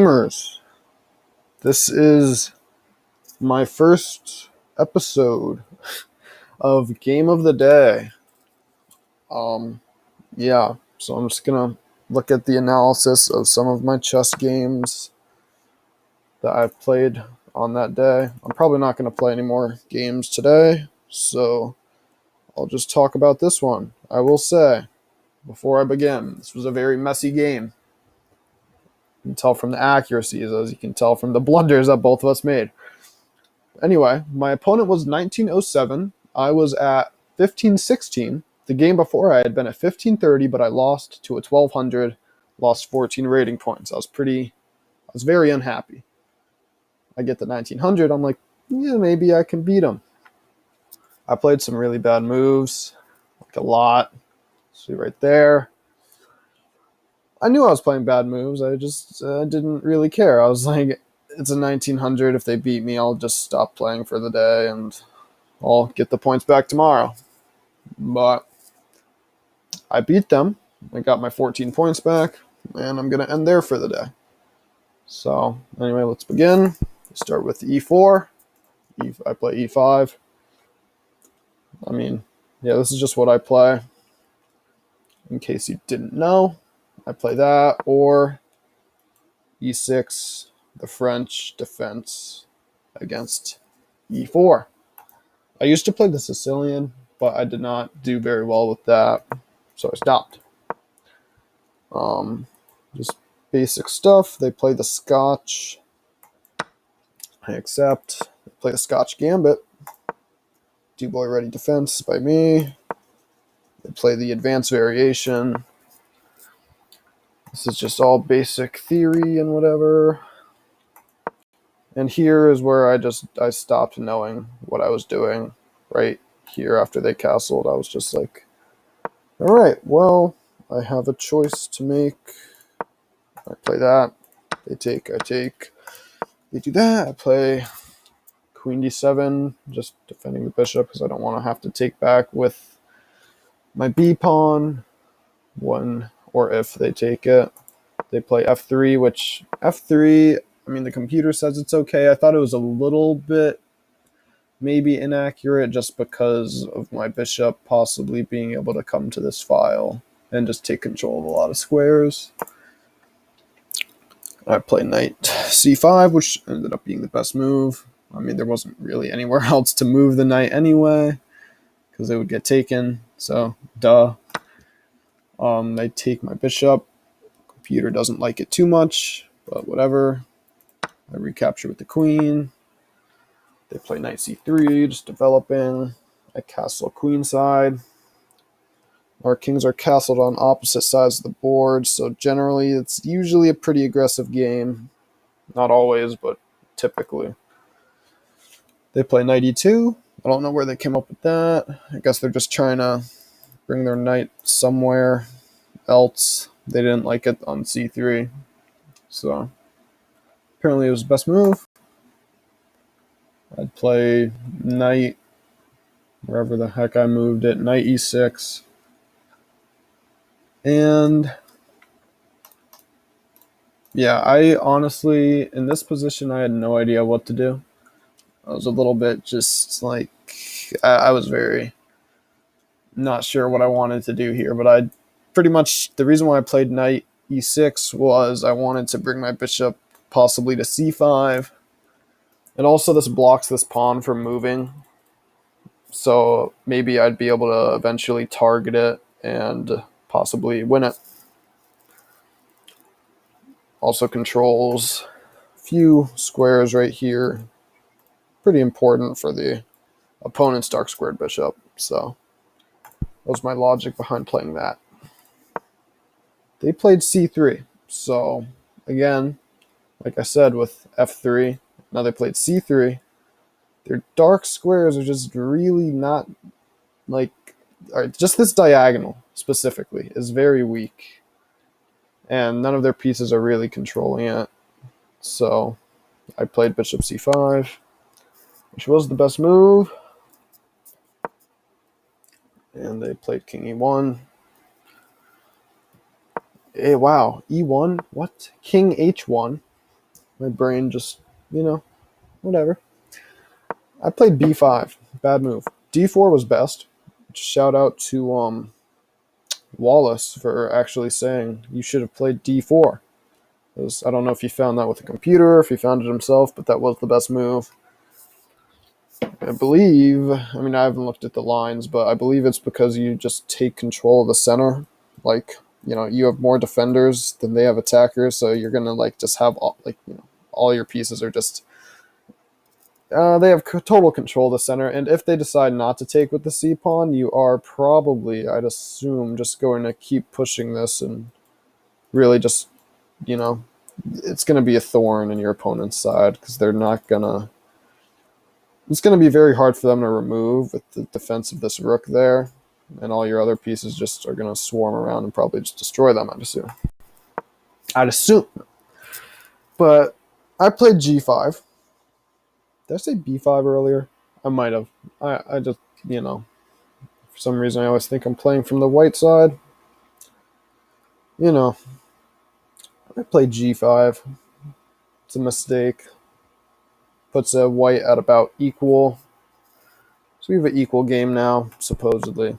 Gamers, this is my first episode of Game of the Day. Yeah, so I'm just gonna look at the analysis of some of my chess games that I've played on that day. I'm probably not gonna play any more games today, so I'll just talk about this one. I will say, before I begin, this was a very messy game. You can tell from the accuracies, as you can tell from the blunders that both of us made. Anyway, my opponent was 1907. I was at 1516. The game before I had been at 1530, but I lost to a 1200, lost 14 rating points. I was very unhappy. I get the 1900. I'm like, yeah, maybe I can beat him. I played some really bad moves, like a lot. See right there. I knew I was playing bad moves. I just didn't really care. I was like, it's a 1900. If they beat me, I'll just stop playing for the day and I'll get the points back tomorrow. But I beat them. I got my 14 points back, and I'm going to end there for the day. So, anyway, let's begin. Start with e4. I play e5. I mean, yeah, this is just what I play. In case you didn't know, I play that, or e6, the French defense against e4. I used to play the Sicilian, but I did not do very well with that, so I stopped. Just basic stuff. They play the Scotch. I accept. They play the Scotch Gambit. D-Boy Ready Defense by me. They play the Advanced Variation. This is just all basic theory and whatever. And here is where I stopped knowing what I was doing. Right here after they castled, I was just like, all right, well, I have a choice to make. I play that. They take, I take. They do that. I play Queen d7, just defending the bishop because I don't want to have to take back with my b pawn when or if they take it. They play f3, which f3, I mean, the computer says it's okay. I thought it was a little bit maybe inaccurate just because of my bishop possibly being able to come to this file and just take control of a lot of squares. I play knight c5, which ended up being the best move. I mean, there wasn't really anywhere else to move the knight anyway because they would get taken. So, duh. They take my bishop. Computer doesn't like it too much, but whatever. I recapture with the queen. They play knight c3, just developing. I castle queenside. Our kings are castled on opposite sides of the board, so generally it's usually a pretty aggressive game. Not always, but typically. They play knight e2. I don't know where they came up with that. I guess they're just trying to bring their knight somewhere else. They didn't like it on c3. So apparently it was the best move. I'd play knight wherever the heck I moved it. Knight e6. And yeah, I honestly, in this position, I had no idea what to do. I was a little bit just like, I was very not sure what I wanted to do here, but I pretty much, the reason why I played knight e6 was I wanted to bring my bishop possibly to c5. And also this blocks this pawn from moving. So maybe I'd be able to eventually target it and possibly win it. Also controls a few squares right here. Pretty important for the opponent's dark squared bishop. So that was my logic behind playing that. They played c3. So again, like I said with f3, now they played c3. Their dark squares are just really not like, all right, just this diagonal specifically is very weak. And none of their pieces are really controlling it. So I played bishop c5, which was the best move. And they played king e1. Hey, wow, e1? What? King h1? My brain just, whatever. I played b5. Bad move. d4 was best. Shout out to Wallace for actually saying you should have played d4. I don't know if he found that with the computer, if he found it himself, but that was the best move. I believe, I haven't looked at the lines, but I believe it's because you just take control of the center. Like, you have more defenders than they have attackers, so you're going to, just have, all your pieces are just, they have total control of the center, and if they decide not to take with the c-pawn, you are probably, I'd assume, just going to keep pushing this and really just, it's going to be a thorn in your opponent's side, because they're not going to, it's going to be very hard for them to remove with the defense of this rook there, and all your other pieces just are going to swarm around and probably just destroy them, I'd assume. But I played g5. Did I say b5 earlier? I might have. I just, for some reason I always think I'm playing from the white side. I played g5. It's a mistake. Puts a white at about equal. So we have an equal game now, supposedly.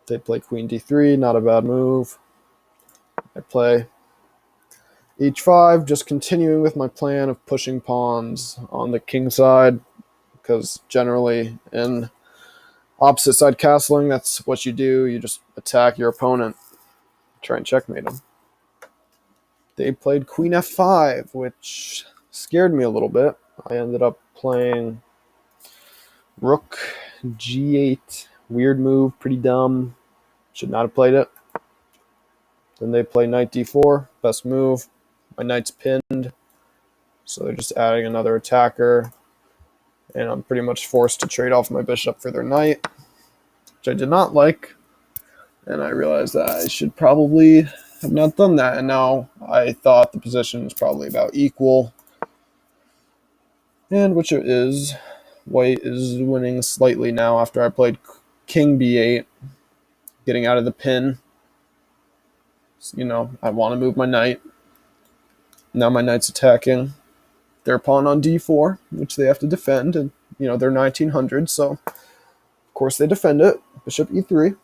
They play queen d3, not a bad move. I play h5, just continuing with my plan of pushing pawns on the king side, because generally in opposite side castling, that's what you do. You just attack your opponent, try and checkmate him. They played queen f5, which scared me a little bit. I ended up playing rook g8. Weird move, pretty dumb. Should not have played it. Then they play knight d4, best move. My knight's pinned, so they're just adding another attacker, and I'm pretty much forced to trade off my bishop for their knight, which I did not like, and I realized that I should probably have not done that, and now I thought the position was probably about equal, and which it is. White is winning slightly now after I played king b8, getting out of the pin. I want to move my knight. Now my knight's attacking their pawn on d4, which they have to defend, and they're 1900, so of course they defend it. Bishop e3,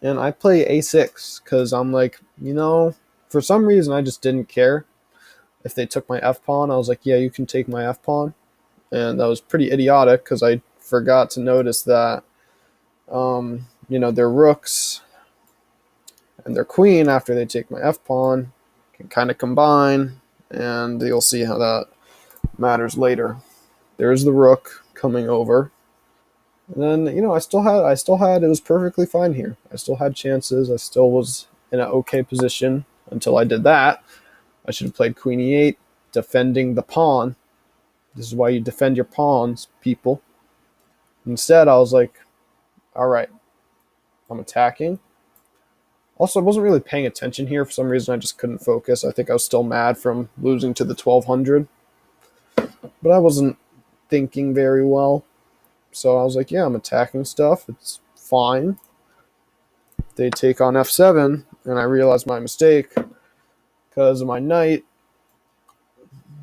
and I play a6 because I'm like, for some reason I just didn't care if they took my f pawn. I was like, yeah, you can take my f pawn, and that was pretty idiotic because I forgot to notice that their rooks and their queen, after they take my f pawn, can kind of combine, and you'll see how that matters later. There's the rook coming over, and then I still had it was perfectly fine here. I still had chances. I still was in an okay position until I did that. I should have played queen e8, defending the pawn. This is why you defend your pawns, people. Instead, I was like, all right, I'm attacking. Also, I wasn't really paying attention here. For some reason, I just couldn't focus. I think I was still mad from losing to the 1200. But I wasn't thinking very well. So I was like, yeah, I'm attacking stuff. It's fine. They take on f7, and I realized my mistake because my knight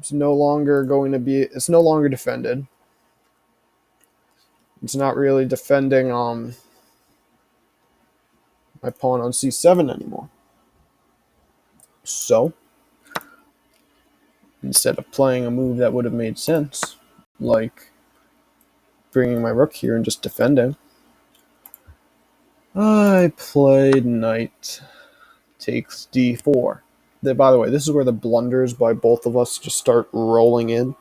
is no longer defended. It's not really defending my pawn on c7 anymore. So instead of playing a move that would have made sense, like bringing my rook here and just defending, I played knight takes d4. By the way, this is where the blunders by both of us just start rolling in.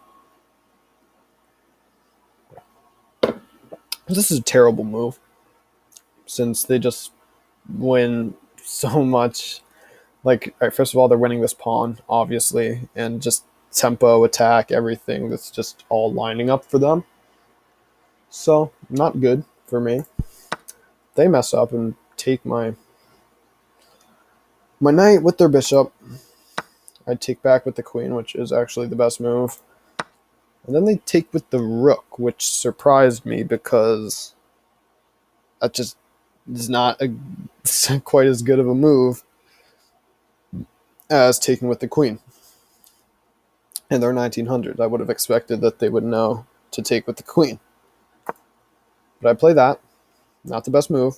This is a terrible move, since they just win so much. Like, all right, first of all, they're winning this pawn, obviously, and just tempo, attack, everything that's just all lining up for them. So, not good for me. They mess up and take my knight with their bishop. I take back with the queen, which is actually the best move. And then they take with the rook, which surprised me because that just is not quite as good of a move. as taking with the queen. And they're 1900. I would have expected that they would know to take with the queen. But I play that. Not the best move.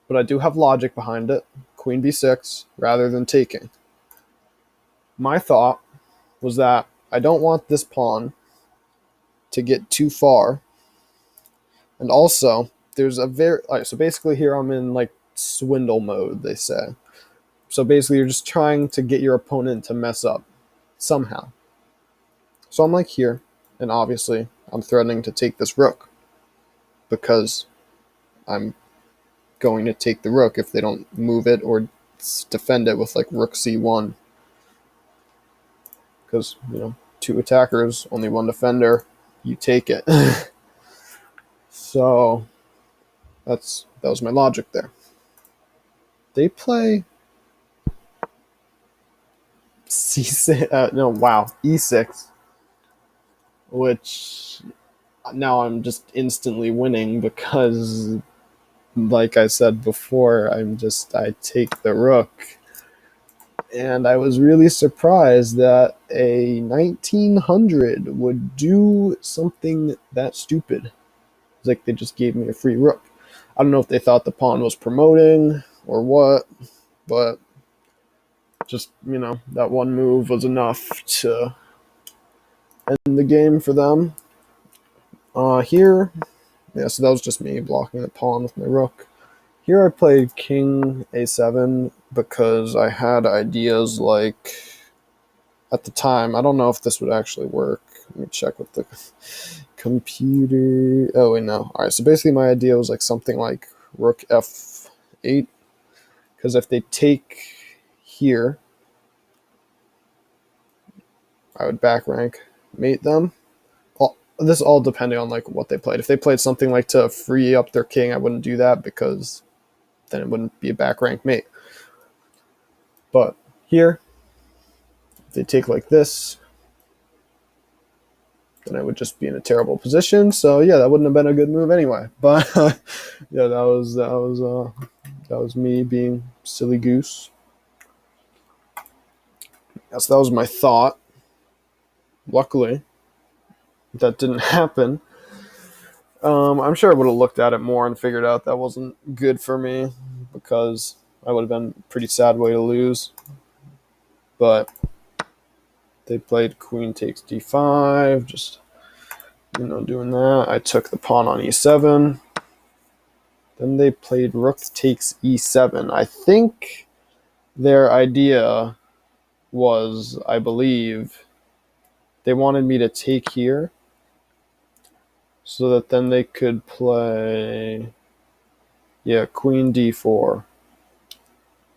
But I do have logic behind it. Queen b6 rather than taking. My thought was that I don't want this pawn to get too far. And also, there's a very... so basically here I'm in like swindle mode, they say. So basically you're just trying to get your opponent to mess up somehow. So I'm like here, and obviously I'm threatening to take this rook because I'm going to take the rook if they don't move it or defend it with like rook c1. Because, you know, 2 attackers, only 1 defender, you take it. So that was my logic there. They play c6, e6, which now I'm just instantly winning because, like I said before, I take the rook. And I was really surprised that a 1900 would do something that stupid. It's like they just gave me a free rook. I don't know if they thought the pawn was promoting or what, but just, you know, that one move was enough to end the game for them. Here, yeah, so that was just me blocking the pawn with my rook. Here I played king a7 because I had ideas like, at the time, I don't know if this would actually work. Let me check with the computer. Oh, wait, no. All right, so basically my idea was like something like rook f8, because if they take here, I would back rank mate them. This all depending on like what they played. If they played something like to free up their king, I wouldn't do that because then it wouldn't be a back rank mate. But here, if they take like this, then I would just be in a terrible position. So yeah, that wouldn't have been a good move anyway. But yeah, that was me being silly goose. Yes, that was my thought. Luckily, that didn't happen. I'm sure I would have looked at it more and figured out that wasn't good for me because I would have been a pretty sad way to lose. But they played queen takes d5, just, you know, doing that. I took the pawn on e7. Then they played rook takes e7. I think their idea was, I believe, they wanted me to take here so that then they could play, yeah, queen d4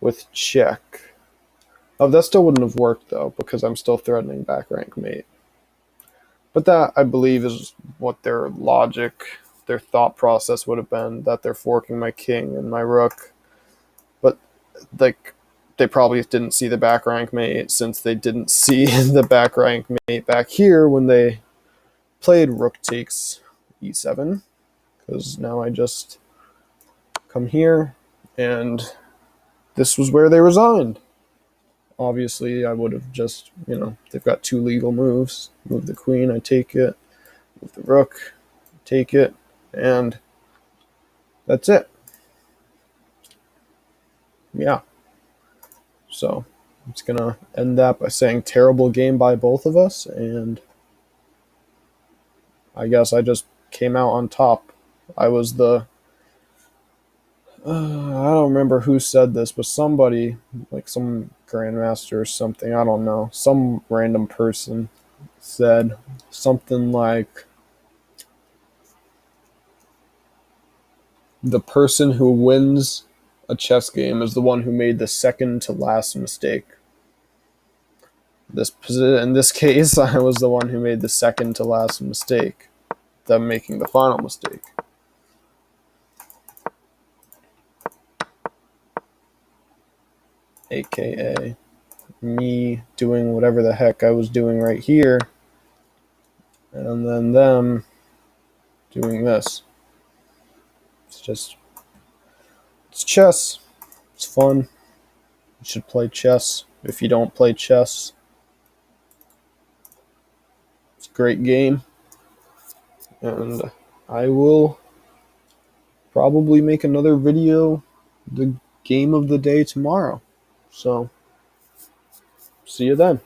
with check. Oh, that still wouldn't have worked, though, because I'm still threatening back rank mate. But that, I believe, is what their logic, their thought process would have been, that they're forking my king and my rook. But, like, they probably didn't see the back rank mate since they didn't see the back rank mate back here when they played rook takes e7. Because now I just come here, and this was where they resigned. Obviously, I would have just, you know, they've got 2 legal moves. Move the queen, I take it. Move the rook, take it. And that's it. Yeah. So I'm just going to end that by saying terrible game by both of us. And I guess I just came out on top. I was the... I don't remember who said this, but somebody, like some grandmaster or something, I don't know, some random person said something like, the person who wins a chess game is the one who made the second to last mistake. In this case, I was the one who made the second to last mistake, them making the final mistake. AKA me doing whatever the heck I was doing right here, and then them doing this. It's chess. It's fun. You should play chess. If you don't play chess, it's a great game. And I will probably make another video, the game of the day, tomorrow. So, see you then.